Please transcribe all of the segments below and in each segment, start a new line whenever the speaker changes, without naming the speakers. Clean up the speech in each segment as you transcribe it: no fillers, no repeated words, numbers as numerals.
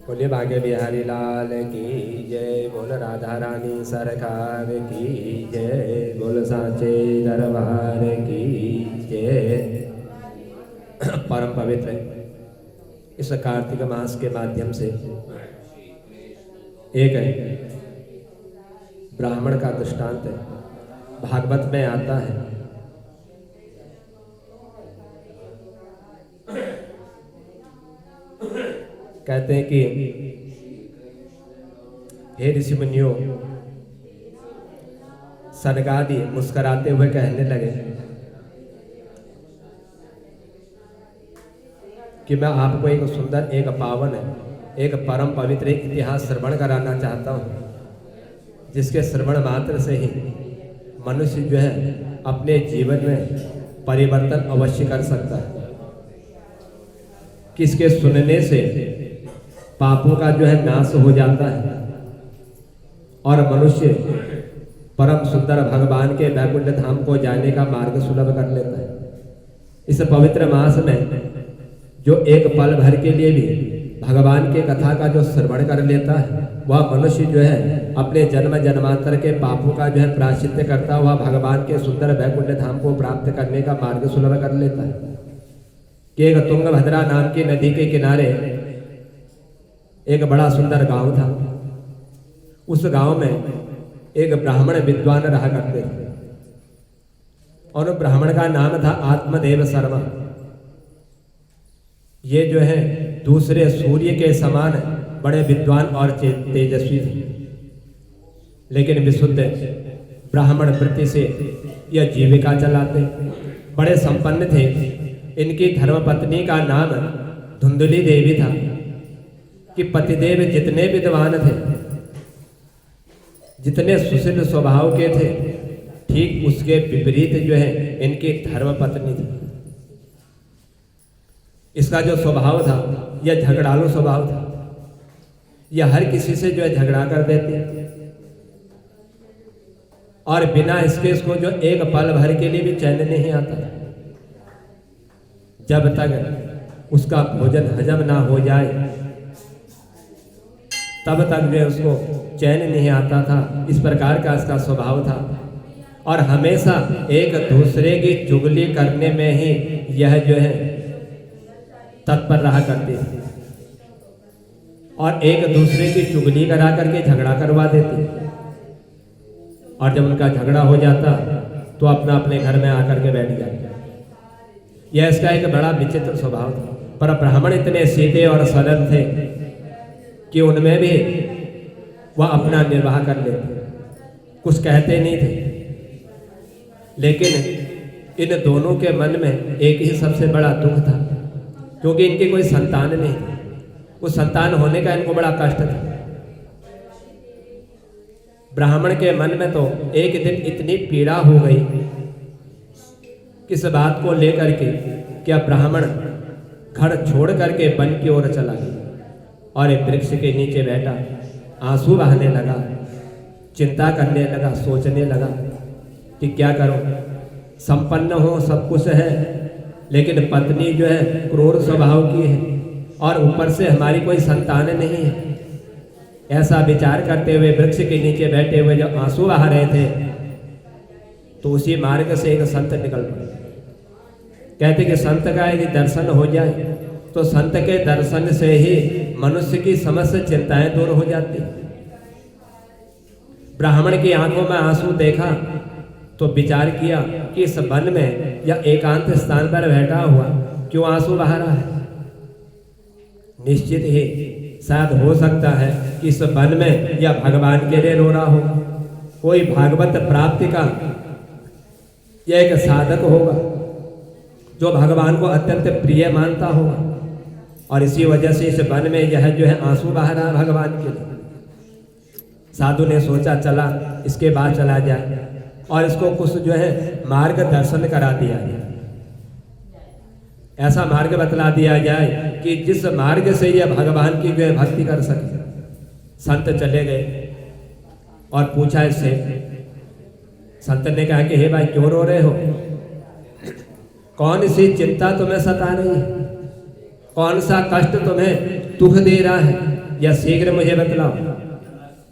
बोलिए भाग्य बिहारी लाल की जय, बोल राधा रानी सरकार की जय, बोल सांचे दरबार की जय। परम पवित्र इस कार्तिक मास के माध्यम से एक ब्राह्मण का दृष्टांत भागवत में आता है। कहते हैं कि हे ऋषि मुनियों, सनकादि मुस्कुराते हुए कहने लगे कि मैं आपको एक सुंदर, एक पावन, एक परम पवित्र इतिहास श्रवण कराना चाहता हूँ, जिसके श्रवण मात्र से ही मनुष्य जो है अपने जीवन में परिवर्तन अवश्य कर सकता है। किसके सुनने से पापों का जो है नाश हो जाता है और मनुष्य परम सुंदर भगवान के वैकुंठ धाम को जाने का मार्ग सुलभ कर लेता है। इस पवित्र मास में जो एक पल भर के लिए भी भगवान के कथा का जो श्रवण कर लेता है, वह मनुष्य जो है अपने जन्म जन्मांतर के पापों का जो है प्रायश्चित्त करता हुआ भगवान के सुंदर वैकुंठ धाम को प्राप्त करने का मार्ग सुलभ कर लेता है। कि एक तुंगभद्रा नाम की नदी के किनारे एक बड़ा सुंदर गांव था। उस गांव में एक ब्राह्मण विद्वान रहा करते थे और ब्राह्मण का नाम था आत्मदेव शर्मा। ये जो है दूसरे सूर्य के समान बड़े विद्वान और तेजस्वी थे, लेकिन विशुद्ध ब्राह्मण वृत्ति से यह जीविका चलाते, बड़े संपन्न थे। इनकी धर्मपत्नी का नाम धुंधली देवी था। कि पतिदेव जितने विद्वान थे, जितने सुशील स्वभाव के थे, ठीक उसके विपरीत जो है इनकी धर्मपत्नी थी। इसका जो स्वभाव था यह झगड़ालू स्वभाव था। यह हर किसी से जो है झगड़ा कर देती और बिना इसके इसको जो एक पल भर के लिए भी चैन नहीं आता था। जब तक उसका भोजन हजम ना हो जाए तब तक जो उसको चैन नहीं आता था। इस प्रकार का इसका स्वभाव था और हमेशा एक दूसरे की चुगली करने में ही यह जो है तत्पर रहा करती थी और एक दूसरे की चुगली करा करके झगड़ा करवा देती। और जब उनका झगड़ा हो जाता तो अपना अपने घर में आकर के बैठ जाते। यह इसका एक बड़ा विचित्र स्वभाव था। पर ब्राह्मण इतने सीधे और सरल थे कि उनमें भी वह अपना निर्वाह कर लेते, कुछ कहते नहीं थे। लेकिन इन दोनों के मन में एक ही सबसे बड़ा दुख था, क्योंकि इनकी कोई संतान नहीं थी। उस संतान होने का इनको बड़ा कष्ट था। ब्राह्मण के मन में तो एक दिन इतनी पीड़ा हो गई किस बात को लेकर के क्या ब्राह्मण घर छोड़ करके वन की ओर चला गया और एक वृक्ष के नीचे बैठा आंसू बहाने लगा, चिंता करने लगा, सोचने लगा कि क्या करूं। संपन्न हो, सब कुछ है, लेकिन पत्नी जो है क्रूर स्वभाव की है और ऊपर से हमारी कोई संतान नहीं है। ऐसा विचार करते हुए वृक्ष के नीचे बैठे हुए जब आंसू बहा रहे थे तो उसी मार्ग से एक संत निकल पड़े। कहते कि संत का यदि दर्शन हो जाए तो संत के दर्शन से ही मनुष्य की समस्त चिंताएं दूर हो जाती। ब्राह्मण की आंखों में आंसू देखा तो विचार किया कि इस वन में या एकांत स्थान पर बैठा हुआ क्यों आंसू बहा रहा है। निश्चित ही शायद हो सकता है कि इस वन में या भगवान के लिए रो रहा हो, कोई भागवत प्राप्ति का यह एक साधक होगा जो भगवान को अत्यंत प्रिय मानता होगा और इसी वजह से इस वन में यह जो है आंसू बहा रहा है भगवान के लिए। साधु ने सोचा चला इसके बाद चला जाए और इसको कुछ जो है मार्ग दर्शन करा दिया जाए, ऐसा मार्ग बतला दिया जाए कि जिस मार्ग से यह भगवान की जो है भक्ति कर सके। संत चले गए और पूछा इससे। संत ने कहा कि हे भाई क्यों रो रहे हो, कौन सी चिंता तुम्हें सता रही है, कौन सा कष्ट तुम्हें दुख दे रहा है या शीघ्र मुझे बतलाओ।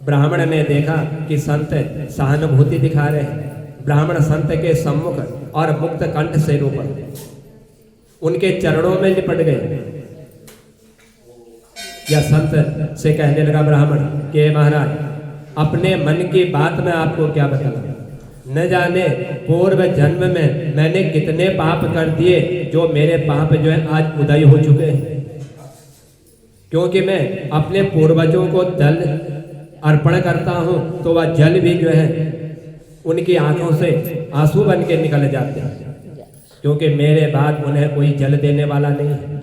ब्राह्मण ने देखा कि संत सहानुभूति दिखा रहे हैं। ब्राह्मण संत के सम्मुख और मुक्त कंठ से रो पड़े, उनके चरणों में लिपट गए। या संत से कहने लगा ब्राह्मण कि महाराज, अपने मन की बात मैं आपको क्या बताऊं, न जाने पूर्व जन्म में मैंने कितने पाप कर दिए, जो मेरे पाप जो है आज उदय हो चुके हैं। क्योंकि मैं अपने पूर्वजों को जल अर्पण करता हूं तो वह जल भी जो है उनकी आंखों से आंसू बन के निकल जाते हैं, क्योंकि मेरे बाद उन्हें कोई जल देने वाला नहीं है।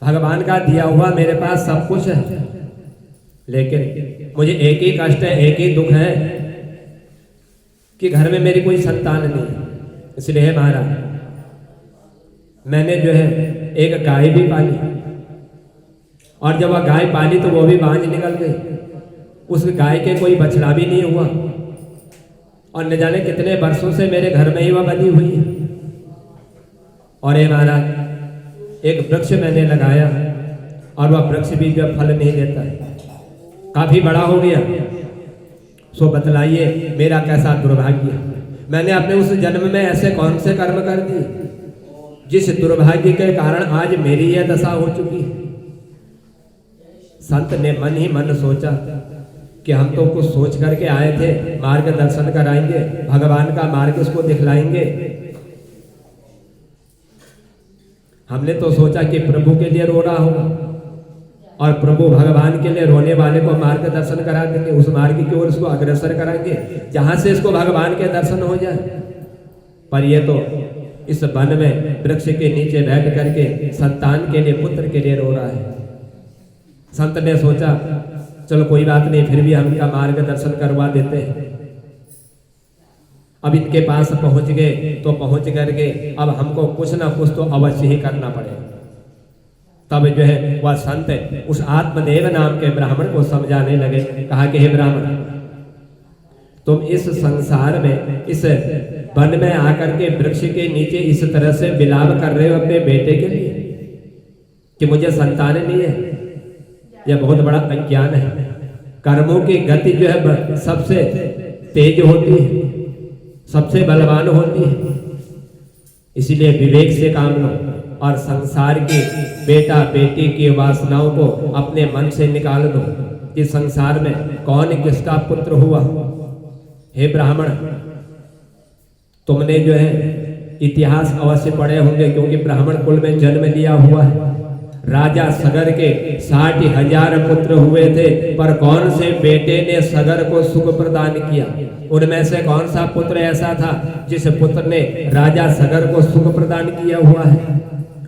भगवान का दिया हुआ मेरे पास सब कुछ है, लेकिन मुझे एक ही कष्ट है, एक ही दुख है कि घर में मेरी कोई संतान नहीं है। इसलिए है महाराज, मैंने जो है एक गाय भी पाली, और जब वह गाय पाली तो वो भी बांझ निकल गई। उस गाय के कोई बछड़ा भी नहीं हुआ, और न जाने कितने वर्षों से मेरे घर में ही वह बनी हुई है। और ये महाराज, एक वृक्ष मैंने लगाया और वह वृक्ष भी जो फल नहीं देता है, काफी बड़ा हो गया। सो बतलाइए मेरा कैसा दुर्भाग्य है। मैंने अपने उस जन्म में ऐसे कौन से कर्म कर दिए जिस दुर्भाग्य के कारण आज मेरी यह दशा हो चुकी है। संत ने मन ही मन सोचा कि हम तो कुछ सोच करके आए थे, मार्गदर्शन कराएंगे, भगवान का मार्ग इसको दिखलाएंगे। हमने तो सोचा कि प्रभु के लिए रो रहा होगा और प्रभु भगवान के लिए रोने वाले को मार्गदर्शन करा देंगे, उस मार्ग की ओर इसको अग्रसर कराएंगे जहां से इसको भगवान के दर्शन हो जाए। पर ये तो इस वन में वृक्ष के नीचे बैठ करके संतान के लिए, पुत्र के लिए रो रहा है। संत ने सोचा चलो कोई बात नहीं, फिर भी हम इनका मार्गदर्शन करवा देते हैं। अब इनके पास पहुंच गए तो पहुंच करके अब हमको कुछ ना कुछ तो अवश्य ही करना पड़ेगा। तब जो है वह संत उस आत्मदेव नाम के ब्राह्मण को समझाने लगे। कहा कि हे ब्राह्मण, तुम इस संसार में, इस वन में आकर के वृक्ष के नीचे इस तरह से विलाप कर रहे हो अपने बेटे के लिए कि मुझे संतान नहीं है। यह बहुत बड़ा अज्ञान है। कर्मों की गति जो है सबसे तेज होती है, सबसे बलवान होती है। इसीलिए विवेक से काम लो और संसार की बेटा बेटी की वासनाओं को अपने मन से निकाल दो कि संसार में कौन किसका पुत्र हुआ। हे ब्राह्मण, तुमने जो है इतिहास अवश्य पढ़े होंगे, क्योंकि ब्राह्मण कुल में जन्म लिया हुआ है। राजा सगर के 60,000 पुत्र हुए थे, पर कौन से बेटे ने सगर को सुख प्रदान किया? उनमें से कौन सा पुत्र ऐसा था जिस पुत्र ने राजा सगर को सुख प्रदान किया हुआ है?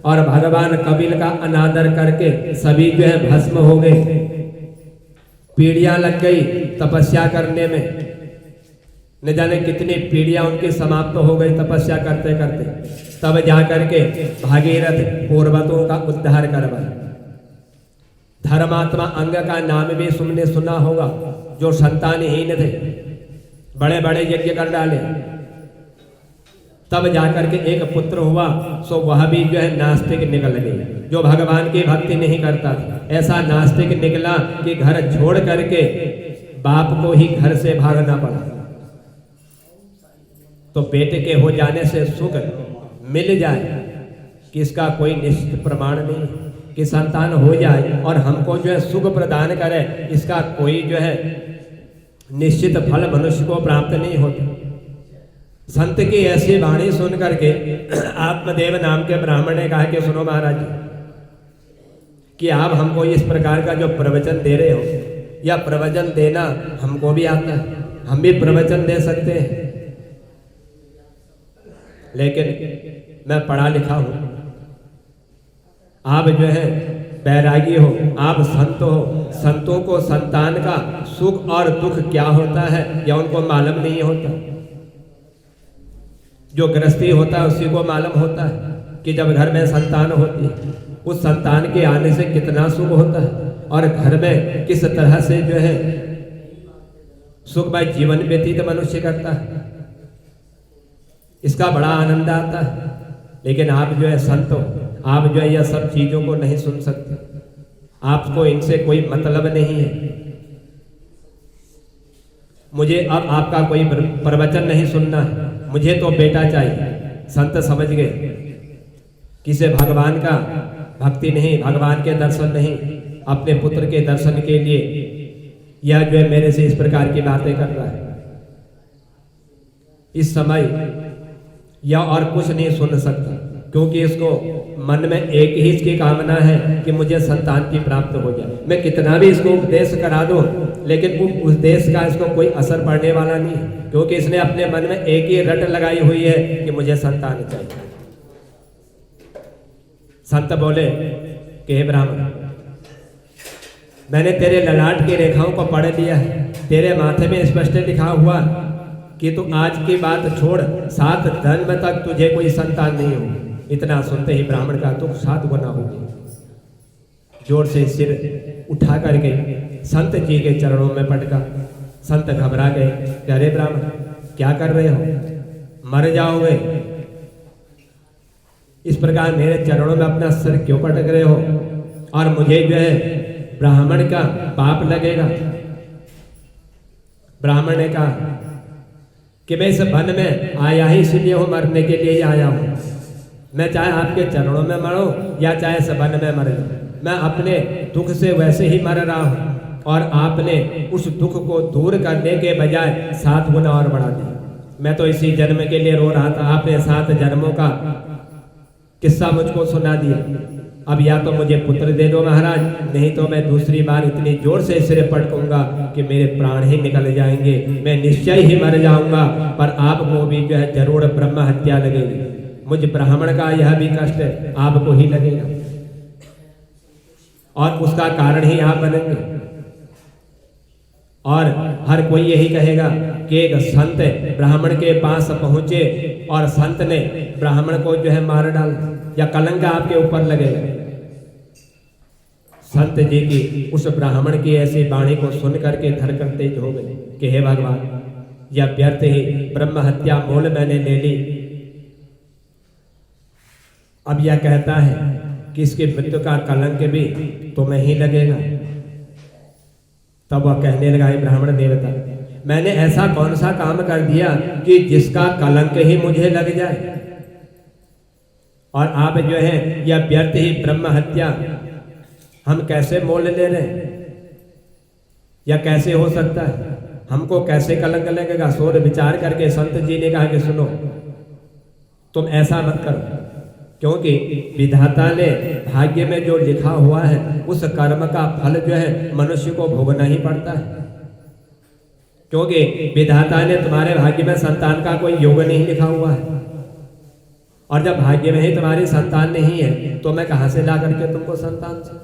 और भगवान कपिल का अनादर करके सभी जो है भस्म हो गए। पीढ़ियां लग गई तपस्या करने में, न जाने कितनी पीढ़ियां उनकी समाप्त हो गई तपस्या करते करते। तब जाकर के भागीरथ पूर्वतों का उद्धार करवाया। धर्मात्मा अंग का नाम भी तुमने सुना होगा, जो संतानहीन थे, बड़े बड़े यज्ञ कर डाले। तब जाकर के एक पुत्र हुआ, सो वह भी जो है नास्तिक निकल गई, जो भगवान की भक्ति नहीं करता। ऐसा नास्तिक निकला कि घर छोड़ करके बाप को ही घर से भागना पड़ा। तो बेटे के हो जाने से सुख मिल जाए कि इसका कोई निश्चित प्रमाण नहीं, कि संतान हो जाए और हमको जो है सुख प्रदान करे, इसका कोई जो है निश्चित फल मनुष्य को प्राप्त नहीं होता। संत की ऐसी वाणी सुन करके आत्मदेव नाम के ब्राह्मण ने कहा कि सुनो महाराज जी, कि आप हमको इस प्रकार का जो प्रवचन दे रहे हो, या प्रवचन देना हमको भी आता है, हम भी प्रवचन दे सकते हैं, लेकिन मैं पढ़ा लिखा हूं, आप जो है बैरागी हो, आप संत हो। संतों को संतान का सुख और दुख क्या होता है या उनको मालूम नहीं होता। जो गृहस्थी होता है उसी को मालूम होता है कि जब घर में संतान होती है, उस संतान के आने से कितना सुख होता है और घर में किस तरह से जो है सुखमय जीवन व्यतीत मनुष्य करता है, इसका बड़ा आनंद आता है। लेकिन आप जो है संत हो, आप जो है यह सब चीजों को नहीं सुन सकते। आपको इनसे कोई मतलब नहीं है। मुझे अब आपका कोई प्रवचन नहीं सुनना है, मुझे तो बेटा चाहिए। संत समझ गए किसे भगवान का भक्ति नहीं, भगवान के दर्शन नहीं, अपने पुत्र के दर्शन के लिए यह जो है मेरे से इस प्रकार की बातें कर रहा है। इस समय यह और कुछ नहीं सुन सकता, क्योंकि इसको मन में एक ही इसकी कामना है कि मुझे संतान की प्राप्त हो जाए। मैं कितना भी इसको उपदेश करा दूं, लेकिन उस उपदेश का इसको कोई असर पड़ने वाला नहीं है, क्योंकि इसने अपने मन में एक ही रट लगाई हुई है कि मुझे संतान चाहिए। संत बोले कि हे ब्राह्मण, मैंने तेरे ललाट की रेखाओं को पढ़ लिया है, तेरे माथे में स्पष्ट लिखा हुआ कि तू आज की बात छोड़, 7 जन्म तक तुझे कोई संतान नहीं होगी। इतना सुनते ही ब्राह्मण का दुख 7 गुना हो गया। जोर से सिर उठा करके संत जी के चरणों में पटका। संत घबरा गए कि अरे ब्राह्मण, क्या कर रहे हो, मर जाओगे, इस प्रकार मेरे चरणों में अपना सिर क्यों पटक रहे हो, और मुझे जो है ब्राह्मण का पाप लगेगा। ब्राह्मण ने कहा कि मैं इस वन में आया ही इसलिए हूं, मरने के लिए ही आया हूं। मैं चाहे आपके चरणों में मरूं या चाहे इस वन में मर जाऊं, मैं अपने दुख से वैसे ही मर रहा हूं, और आपने उस दुख को दूर करने के बजाय 7 गुना और बढ़ा दिया। मैं तो इसी जन्म के लिए रो रहा था, आपने 7 जन्मों का किस्सा मुझको सुना दिया। अब या तो मुझे पुत्र दे दो महाराज, नहीं तो मैं दूसरी बार इतनी जोर से सिरे पटकूंगा कि मेरे प्राण ही निकल जाएंगे, मैं निश्चय ही मर जाऊंगा, पर आपको भी जो है जरूर ब्रह्म हत्या लगेगी। मुझ ब्राह्मण का यह भी कष्ट आपको ही लगेगा, और उसका कारण ही आप बनेंगे। और हर कोई यही कहेगा कि एक संत ब्राह्मण के पास पहुंचे और संत ने ब्राह्मण को जो है मार डाल, या कलंक आपके ऊपर लगेगा। संत जी की उस ब्राह्मण की ऐसी वाणी को सुन करके धड़कन तेज हो गई कि हे भगवान, यह व्यर्थ ही ब्रह्म हत्या मोल मैंने ले ली। अब यह कहता है कि इसकी मृत्यु का कलंक भी तुम्हें ही लगेगा। तब वह कहने लगा, ब्राह्मण देवता, मैंने ऐसा कौन सा काम कर दिया कि जिसका कलंक ही मुझे लग जाए, और आप जो है यह व्यर्थ ही ब्रह्म हत्या हम कैसे मोल ले रहे हैं, या कैसे हो सकता है, हमको कैसे कलंक लगेगा। सोच विचार करके संत जी ने कहा कि सुनो, तुम ऐसा मत करो, क्योंकि विधाता ने भाग्य में जो लिखा हुआ है उस कर्म का फल जो है मनुष्य को भोगना ही पड़ता है। क्योंकि विधाता ने तुम्हारे भाग्य में संतान का कोई योग नहीं लिखा हुआ है, और जब भाग्य में ही तुम्हारी संतान नहीं है तो मैं कहां से ला करके तुमको संतान से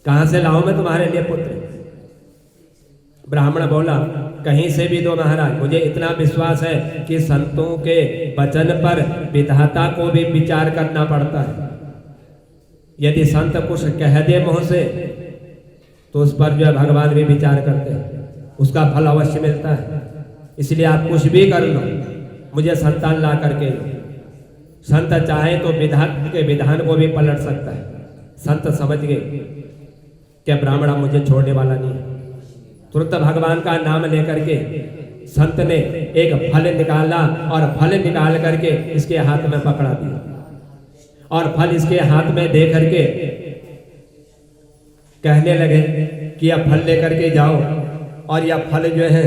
कहां से लाऊं मैं तुम्हारे लिए पुत्र। ब्राह्मण बोला, कहीं से भी दो महाराज, मुझे इतना विश्वास है कि संतों के वचन पर विधाता को भी विचार करना पड़ता है। यदि संत कुछ कह दे मुंह से तो उस पर जो है भगवान भी विचार करते हैं, उसका फल अवश्य मिलता है। इसलिए आप कुछ भी कर लो, मुझे संतान ला करके दो। संत चाहे तो विधाता के विधान को भी पलट सकता है। संत समझ गए कि ब्राह्मण मुझे छोड़ने वाला नहीं है। तुरंत भगवान का नाम लेकर के संत ने एक फल निकाला, और फल निकाल करके इसके हाथ में पकड़ा दिया, और फल इसके हाथ में दे करके कहने लगे कि यह फल लेकर के जाओ, और यह फल जो है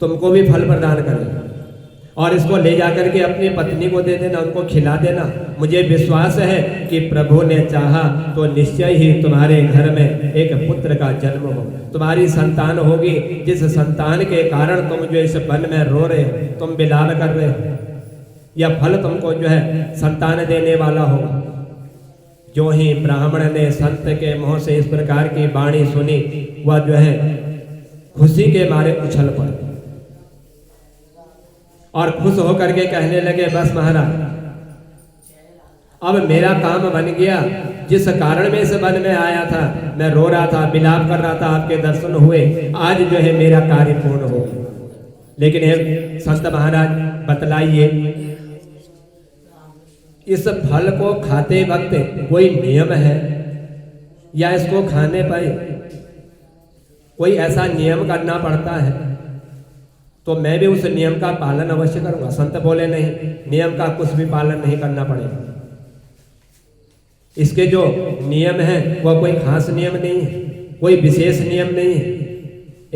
तुमको भी फल प्रदान करेगा, और इसको ले जाकर के अपनी पत्नी को दे देना, उनको खिला देना। मुझे विश्वास है कि प्रभु ने चाहा तो निश्चय ही तुम्हारे घर में एक पुत्र का जन्म हो, तुम्हारी संतान होगी, जिस संतान के कारण तुम जो इस वन में रो रहे हो, तुम विलाप कर रहे हो, यह फल तुमको जो है संतान देने वाला होगा। जो ही ब्राह्मण ने संत के मुंह से इस प्रकार की वाणी सुनी, वह जो है खुशी के मारे उछल पड़े और खुश होकर के कहने लगे, बस महाराज, अब मेरा काम बन गया। जिस कारण में इस वन में आया था, मैं रो रहा था, विलाप कर रहा था, आपके दर्शन हुए, आज जो है मेरा कार्य पूर्ण हो गया। लेकिन हे संत महाराज, बतलाइए, इस फल को खाते वक्त कोई नियम है या इसको खाने पर कोई ऐसा नियम करना पड़ता है तो मैं भी उस नियम का पालन अवश्य करूंगा। संत बोले नहीं, नियम का कुछ भी पालन नहीं करना पड़ेगा। इसके जो नियम है वह कोई खास नियम नहीं है, कोई विशेष नियम नहीं है।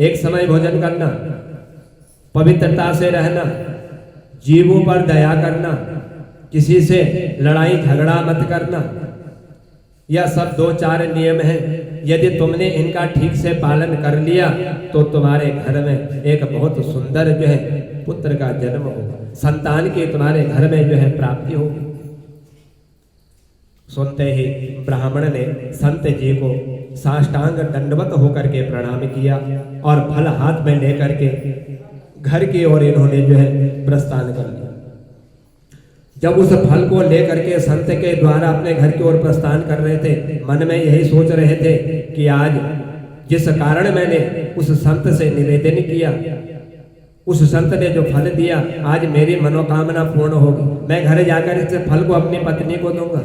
एक समय भोजन करना, पवित्रता से रहना, जीवों पर दया करना, किसी से लड़ाई झगड़ा मत करना, यह सब 2-4 नियम हैं। यदि तुमने इनका ठीक से पालन कर लिया तो तुम्हारे घर में एक बहुत सुंदर जो है पुत्र का जन्म होगा, संतान की तुम्हारे घर में जो है प्राप्ति होगी। सुनते ही ब्राह्मण ने संत जी को साष्टांग दंडवत होकर के प्रणाम किया और फल हाथ में लेकर के घर की ओर इन्होंने जो है प्रस्थान कर लिया। जब उस फल को लेकर के संत के द्वारा अपने घर की ओर प्रस्थान कर रहे थे, मन में यही सोच रहे थे कि आज जिस कारण मैंने उस संत से निवेदन किया, उस संत ने जो फल दिया, आज मेरी मनोकामना पूर्ण होगी। मैं घर जाकर इस फल को अपनी पत्नी को दूंगा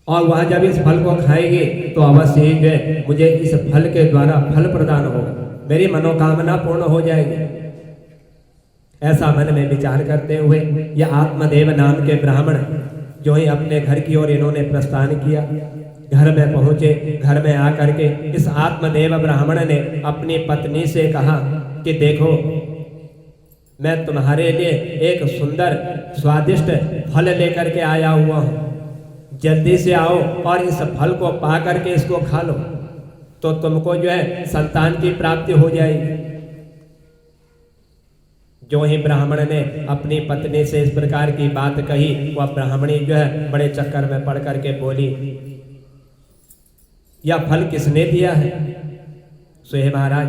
और वह जब इस फल को खाएगी तो अवश्य ही जो है मुझे इस फल के द्वारा फल प्रदान होगा, मेरी मनोकामना पूर्ण हो जाएगी। ऐसा मन में विचार करते हुए यह आत्मदेव नाम के ब्राह्मण जो ही अपने घर की ओर इन्होंने प्रस्थान किया। घर में पहुंचे, घर में आकर के इस आत्मदेव ब्राह्मण ने अपनी पत्नी से कहा कि देखो, मैं तुम्हारे लिए एक सुंदर स्वादिष्ट फल लेकर के आया हुआ हूं, जल्दी से आओ और इस फल को पा करके इसको खा लो तो तुमको जो है संतान की प्राप्ति हो जाएगी। जो ही ब्राह्मण ने अपनी पत्नी से इस प्रकार की बात कही, वह ब्राह्मणी जो है बड़े चक्कर में पड़ करके बोली, यह फल किसने दिया है? सोहे महाराज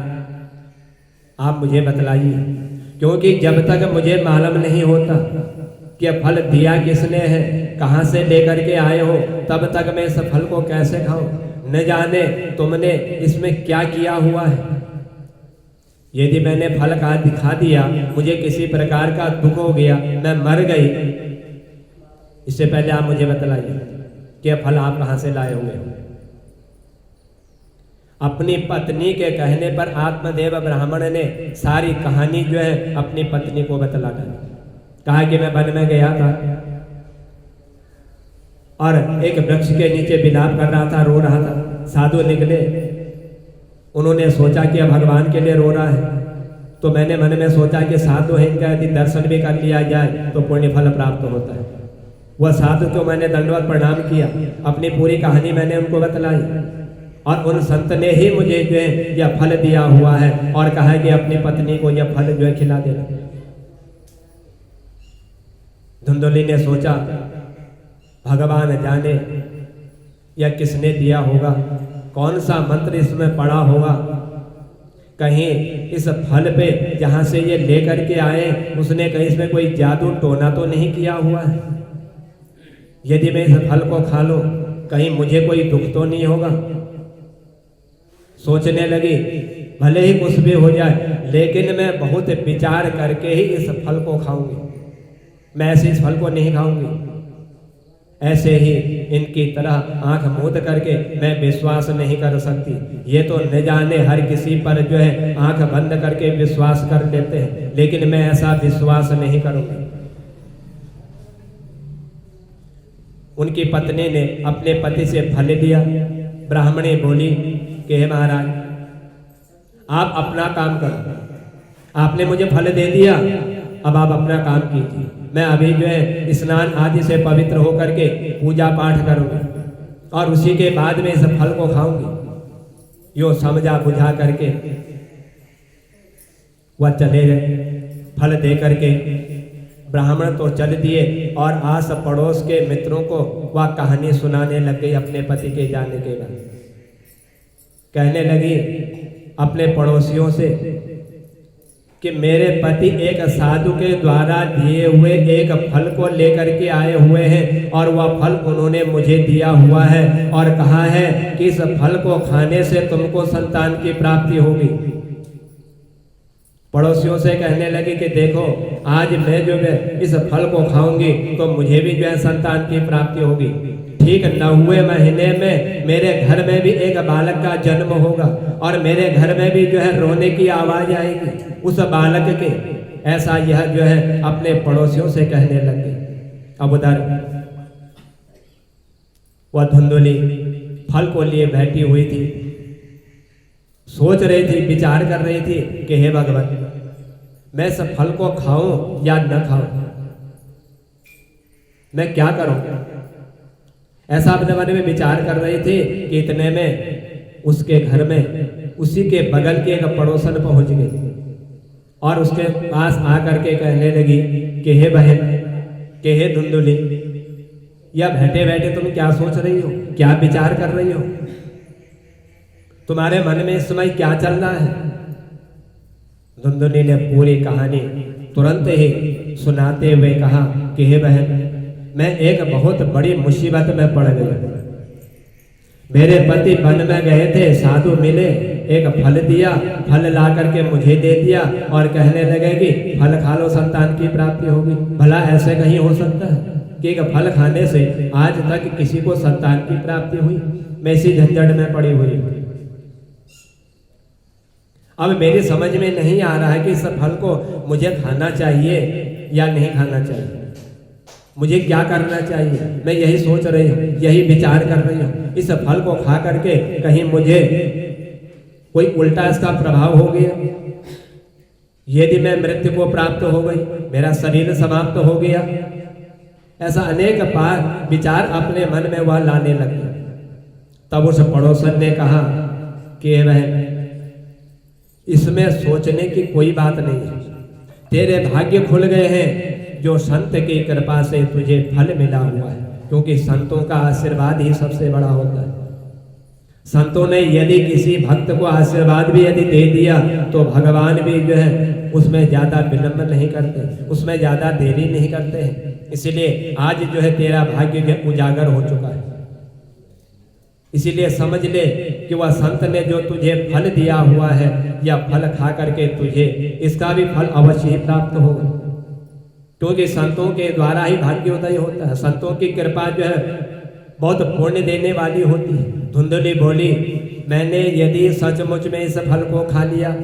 आप मुझे बतलाइए, क्योंकि जब तक मुझे मालूम नहीं होता कि यह फल दिया किसने है, कहां से लेकर के आए हो, तब तक मैं इस फल को कैसे खाऊं? न जाने तुमने इसमें क्या किया हुआ है। यदि मैंने फल का दिखा दिया, मुझे किसी प्रकार का दुख हो गया, मैं मर गई, इससे पहले आप मुझे बतलाइए कि यह फल आप कहां से लाए हुए हो। अपनी पत्नी के कहने पर आत्मदेव ब्राह्मण ने सारी कहानी जो है अपनी पत्नी को बतला दी। कहा कि मैं वन में गया था और एक वृक्ष के नीचे विलाप कर रहा था, रो रहा था। साधु निकले, उन्होंने सोचा कि भगवान के लिए रो रहा है, तो मैंने मन में सोचा कि साधु है, इनका यदि दर्शन भी कर लिया जाए तो पुण्य फल प्राप्त होता है। वह साधु को मैंने दंडवत प्रणाम किया, अपनी पूरी कहानी मैंने उनको बतलाई और उन संत ने ही मुझे जो है यह फल दिया हुआ है और कहा कि अपनी पत्नी को यह फल जो है खिला देना। धुंधुली ने सोचा भगवान जाने यह किसने दिया होगा, कौन सा मंत्र इसमें पड़ा होगा, कहीं इस फल पे जहां से ये लेकर के आए उसने कहीं इसमें कोई जादू टोना तो नहीं किया हुआ है। यदि मैं इस फल को खा लूं कहीं मुझे कोई दुख तो नहीं होगा। सोचने लगी भले ही कुछ भी हो जाए लेकिन मैं बहुत विचार करके ही इस फल को खाऊंगी, मैं ऐसे इस फल को नहीं खाऊंगी। ऐसे ही इनकी तरह आंख मूंद करके मैं विश्वास नहीं कर सकती। ये तो न जाने हर किसी पर जो है आंख बंद करके विश्वास कर लेते हैं, लेकिन मैं ऐसा विश्वास नहीं करूंगी। उनकी पत्नी ने अपने पति से फल लिया। ब्राह्मणी बोली कि हे महाराज आप अपना काम करो, आपने मुझे फल दे दिया, अब आप अपना काम कीजिए। मैं अभी जो है स्नान आदि से पवित्र होकर के पूजा पाठ करूंगी और उसी के बाद में इस फल को खाऊंगी। यो समझा बुझा करके वह चले गए। फल दे करके ब्राह्मण तो चल दिए और आस पड़ोस के मित्रों को वह कहानी सुनाने लग गई अपने पति के जाने के बाद। कहने लगी अपने पड़ोसियों से कि मेरे पति एक साधु के द्वारा दिए हुए एक फल को लेकर के आए हुए हैं और वह फल उन्होंने मुझे दिया हुआ है और कहा है कि इस फल को खाने से तुमको संतान की प्राप्ति होगी। पड़ोसियों से कहने लगी कि देखो आज मैं जो है इस फल को खाऊंगी तो मुझे भी जो है संतान की प्राप्ति होगी। ठीक 9वें महीने में मेरे घर में भी एक बालक का जन्म होगा और मेरे घर में भी जो है रोने की आवाज आएगी उस बालक के। ऐसा यह जो है अपने पड़ोसियों से कहने लगे। अब उधर वह धुंधुली फल को लिए बैठी हुई थी, सोच रही थी, विचार कर रही थी कि हे भगवान, मैं इस फल को खाऊं या न खाऊं, मैं क्या करूं। ऐसा अपने मन में विचार कर रही थी कि इतने में उसके घर में उसी के बगल के एक पड़ोसन पहुंच गई और उसके पास आकर के कहने लगी कि हे बहन, कि हे धुंधुली, या बैठे बैठे तुम क्या सोच रही हो, क्या विचार कर रही हो, तुम्हारे मन में इस समय क्या चल रहा है। धुंधुली ने पूरी कहानी तुरंत ही सुनाते हुए कहा कि हे बहन, मैं एक बहुत बड़ी मुसीबत में पड़ गई। मेरे पति वन में गए थे, साधु मिले, एक फल दिया, फल ला करके मुझे दे दिया और कहने लगे कि फल खा लो, संतान की प्राप्ति होगी। भला ऐसे कहीं हो सकता है कि एक फल खाने से आज तक किसी को संतान की प्राप्ति हुई। मैं इसी झंझट में पड़ी हुई हूँ। अब मेरी समझ में नहीं आ रहा है कि इस फल को मुझे खाना चाहिए या नहीं खाना चाहिए, मुझे क्या करना चाहिए। मैं यही सोच रही हूँ, यही विचार कर रही हूँ। इस फल को खा करके कहीं मुझे कोई उल्टा इसका प्रभाव हो गया, यदि मैं मृत्यु को प्राप्त हो गई, मेरा शरीर समाप्त हो गया। ऐसा अनेक बार विचार अपने मन में वह लाने लगे। तब उस पड़ोसन ने कहा कि बहन, इसमें सोचने की कोई बात नहीं है, तेरे भाग्य खुल गए हैं जो संत की कृपा से तुझे फल मिला हुआ है, क्योंकि संतों का आशीर्वाद ही सबसे बड़ा होता है। संतों ने यदि किसी भक्त को आशीर्वाद भी यदि दे दिया तो भगवान भी जो है उसमें ज्यादा विलंब नहीं करते, उसमें ज्यादा देरी नहीं करते हैं। इसीलिए आज जो है तेरा भाग्य उजागर हो चुका है। इसीलिए समझ ले कि वह संत ने जो तुझे फल दिया हुआ है या फल खा करके तुझे इसका भी फल अवश्य ही प्राप्त होगा, क्योंकि संतों के द्वारा ही भाग्योदय होता है। संतों की कृपा जो है बहुत पुण्य देने वाली होती है। धुंधुली बोली, मैंने यदि सचमुच में इस फल को खा लिया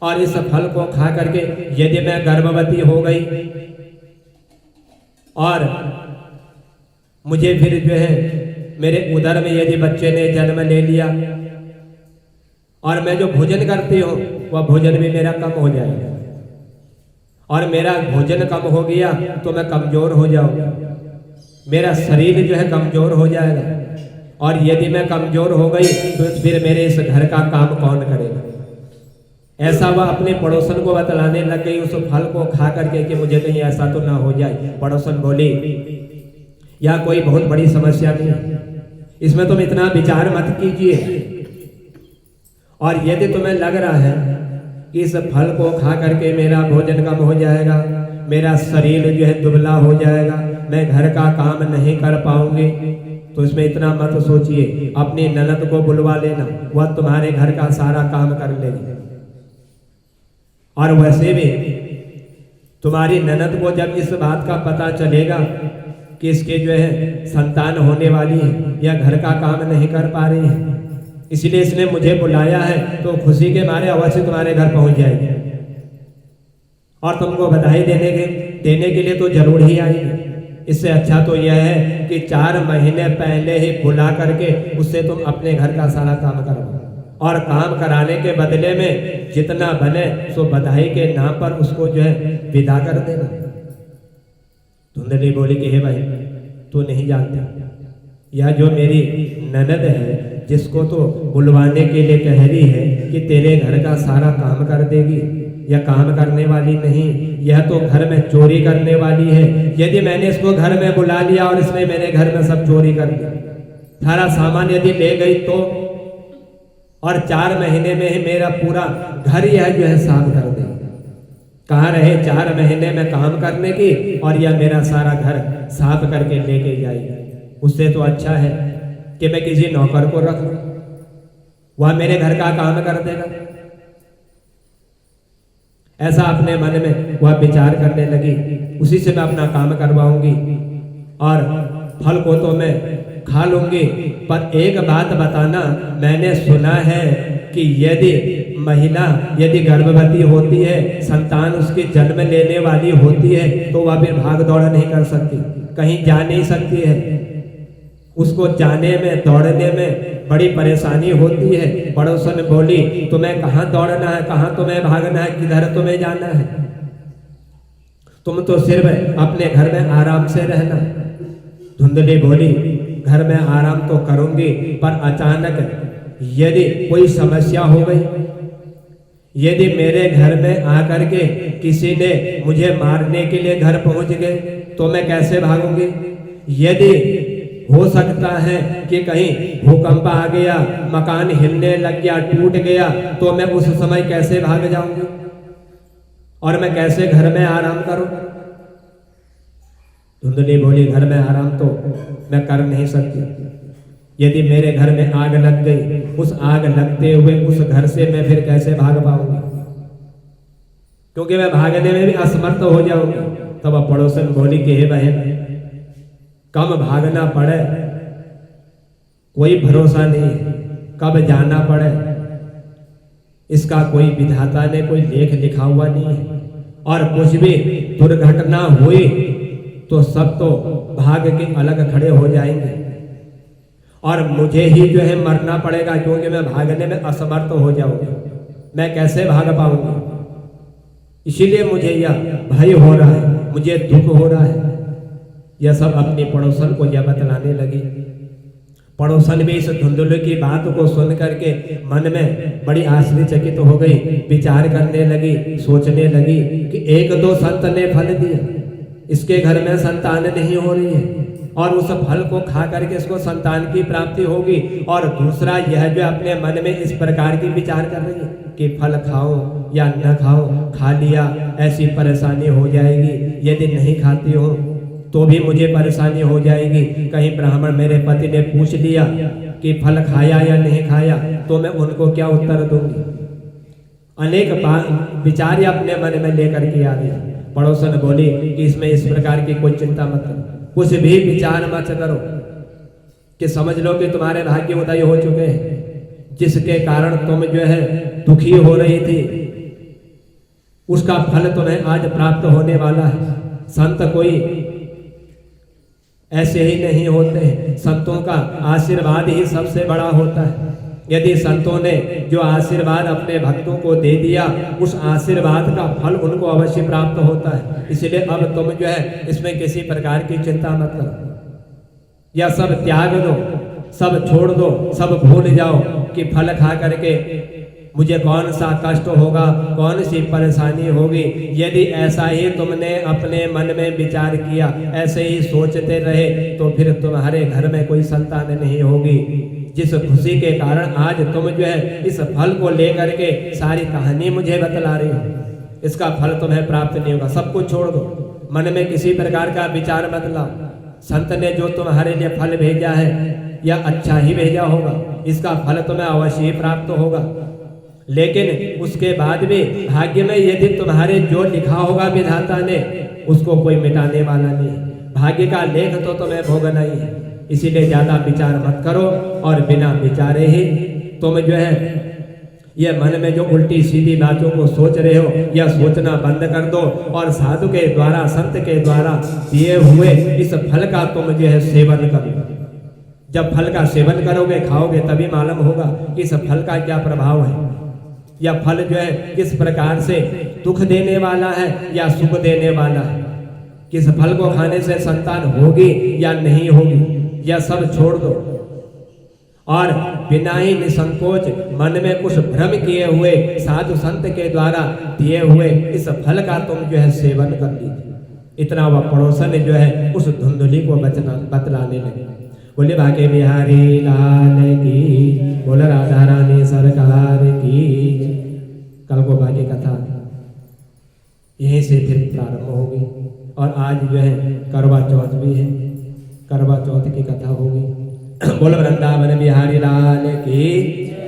और इस फल को खा करके यदि मैं गर्भवती हो गई और मुझे फिर जो है मेरे उदर में यदि बच्चे ने जन्म ले लिया और मैं जो भोजन करती हूँ वह भोजन भी मेरा कम हो जाएगा, और मेरा भोजन कम हो गया तो मैं कमजोर हो जाऊंगा, मेरा शरीर जो है कमजोर हो जाएगा, और यदि मैं कमजोर हो गई तो फिर मेरे इस घर का काम कौन करेगा। ऐसा वह अपने पड़ोसन को बतलाने लग गई उस फल को खा करके कि मुझे कहीं ऐसा तो ना हो जाए। पड़ोसन बोली, या कोई बहुत बड़ी समस्या नहीं, इसमें तुम इतना विचार मत कीजिए, और यदि तुम्हें लग रहा है कि इस फल को खा करके मेरा भोजन कम हो जाएगा, मेरा शरीर जो है दुबला हो जाएगा, मैं घर का काम नहीं कर पाऊंगी, तो इसमें इतना मत सोचिए। अपनी ननद को बुलवा लेना, वह तुम्हारे घर का सारा काम कर लेगी। और वैसे भी तुम्हारी ननद को जब इस बात का पता चलेगा कि इसके जो है संतान होने वाली है या घर का काम नहीं कर पा रही है, इसलिए इसने मुझे बुलाया है, तो खुशी के मारे अवश्य तुम्हारे घर पहुंच जाएगी और तुमको बधाई देने के लिए तो जरूर ही आएगी। इससे अच्छा तो यह है कि 4 महीने पहले ही बुला करके उससे तुम अपने घर का सारा काम करवाओ, और काम कराने के बदले में जितना बने सो बधाई के नाम पर उसको जो है विदा कर देना। धुंधली बोली कि हे भाई, तू नहीं जानता, यह जो मेरी ननद है जिसको तो बुलवाने के लिए कह रही है कि तेरे घर का सारा काम कर देगी, यह काम करने वाली नहीं, यह तो घर में चोरी करने वाली है। यदि मैंने इसको घर में बुला लिया और इसने मेरे घर में सब चोरी कर दिया, सारा सामान यदि ले गई तो, और 4 महीने में ही मेरा पूरा घर यह जो है साफ कर दे। कहाँ रहे 4 महीने में काम करने की और यह मेरा सारा घर साफ करके लेके जाएगी। उससे तो अच्छा है कि मैं किसी नौकर को रख लूं, वह मेरे घर का काम कर देगा। ऐसा अपने मन में वह विचार करने लगी, उसी से मैं अपना काम करवाऊंगी और फल को तो मैं खा लूंगी, पर एक बात बताना, मैंने सुना है कि यदि गर्भवती होती है, संतान उसकी जन्म लेने वाली होती है, तो वह फिर भाग दौड़ नहीं कर सकती, कहीं जा नहीं सकती है। उसको जाने में दौड़ने में बड़ी परेशानी होती है। पड़ोसन बोली, तुम्हें कहाँ दौड़ना है, कहाँ तुम्हें भागना है, किधर तुम्हें जाना है, तुम तो सिर्फ अपने घर में आराम से रहना। धुंधली बोली, घर में आराम तो करूंगी, पर अचानक यदि कोई समस्या हो गई, यदि मेरे घर में आकर के किसी ने मुझे मारने के लिए घर पहुंच गए, तो मैं कैसे भागूंगी? यदि हो सकता है कि कहीं भूकंप आ गया, मकान हिलने लग गया, टूट गया, तो मैं उस समय कैसे भाग जाऊंगी और मैं कैसे घर में आराम करूं? धुंधली बोली, घर में आराम तो मैं कर नहीं सकती। यदि मेरे घर में आग लग गई, उस आग लगते हुए उस घर से मैं फिर कैसे भाग पाऊंगी, क्योंकि मैं भागने में भी असमर्थ हो जाऊंगी। तब पड़ोसन बोली कि हे बहन, कब भागना पड़े कोई भरोसा नहीं, कब जाना पड़े इसका कोई विधाता ने कोई लेख लिखा हुआ नहीं है। और कुछ भी दुर्घटना हुई तो सब तो भाग के अलग खड़े हो जाएंगे और मुझे ही जो है मरना पड़ेगा, क्योंकि मैं भागने में असमर्थ हो जाऊंगी, मैं कैसे भाग पाऊंगी। इसीलिए मुझे यह भय हो रहा है, मुझे दुख हो रहा है। यह सब अपनी पड़ोसन को यह बतलाने लगी। पड़ोसन भी इस धुंधली की बात को सुन करके मन में बड़ी आश्चर्यचकित हो गई, विचार करने लगी, सोचने लगी कि एक दो संत ने फल दिया, इसके घर में संतान नहीं हो रही है और उस फल को खा करके इसको संतान की प्राप्ति होगी, और दूसरा यह जो अपने मन में इस प्रकार की विचार कर रही है कि फल खाओ या न खाओ, खा लिया ऐसी परेशानी हो जाएगी, यदि नहीं खाती हो तो भी मुझे परेशानी हो जाएगी। कहीं ब्राह्मण मेरे पति ने पूछ लिया कि फल खाया या नहीं खाया, तो मैं उनको क्या उत्तर दूंगी। अनेक विचार अपने मन में लेकर के आ गई। पड़ोसन बोली कि इसमें इस प्रकार की कोई चिंता मत करो, कुछ भी विचार मत करो, कि समझ लो कि तुम्हारे भाग्य उदय हो चुके हैं, जिसके कारण तुम जो है दुखी हो रही थी, उसका फल तुम्हें आज प्राप्त होने वाला है। संत कोई ऐसे ही नहीं होते हैं, संतों का आशीर्वाद ही सबसे बड़ा होता है। यदि संतों ने जो आशीर्वाद अपने भक्तों को दे दिया, उस आशीर्वाद का फल उनको अवश्य प्राप्त होता है। इसलिए अब तुम जो है इसमें किसी प्रकार की चिंता मत करो, या सब त्याग दो, सब छोड़ दो, सब भूल जाओ कि फल खा करके मुझे कौन सा कष्ट होगा, कौन सी परेशानी होगी। यदि ऐसा ही तुमने अपने मन में विचार किया, ऐसे ही सोचते रहे, तो फिर तुम्हारे घर में कोई संतान नहीं होगी। जिस खुशी के कारण आज तुम जो है इस फल को लेकर के सारी कहानी मुझे बतला रही हो, इसका फल तुम्हें प्राप्त नहीं होगा। सब कुछ छोड़ दो, मन में किसी प्रकार का विचार मत लाओ। संत ने जो तुम्हारे लिए फल भेजा है या अच्छा ही भेजा होगा, इसका फल तुम्हें अवश्य ही प्राप्त होगा। लेकिन उसके बाद भी भाग्य में यदि तुम्हारे जो लिखा होगा विधाता ने, उसको कोई मिटाने वाला नहीं। भाग्य का लेख तो तुम्हें भोगना ही है। इसीलिए ज्यादा विचार मत करो, और बिना विचारे ही तुम जो है ये मन में जो उल्टी सीधी बातों को सोच रहे हो, यह सोचना बंद कर दो, और साधु के द्वारा, संत के द्वारा दिए हुए इस फल का तुम जो है सेवन करो। जब फल का सेवन करोगे, खाओगे, तभी मालूम होगा कि इस फल का क्या प्रभाव है, यह फल जो है किस प्रकार से दुख देने वाला है या सुख देने वाला है, किस फल को खाने से संतान होगी या नहीं होगी। यह सब छोड़ दो, और बिना ही निसंकोच मन में कुछ भ्रम किए हुए साधु संत के द्वारा दिए हुए इस फल का तुम जो है सेवन कर लीजिए। इतना वह पड़ोसन जो है उस धुंधली को बतलाने लगे। बोले भाग्य बिहारी लाल की, बोले राधा रानी सरकार की। कल को बाकी कथा यहीं से फिर प्रारंभ होगी, और आज जो है करवा चौथ भी है, करवा चौथ की कथा होगी। बोल वृंदावन बिहारी लाल की।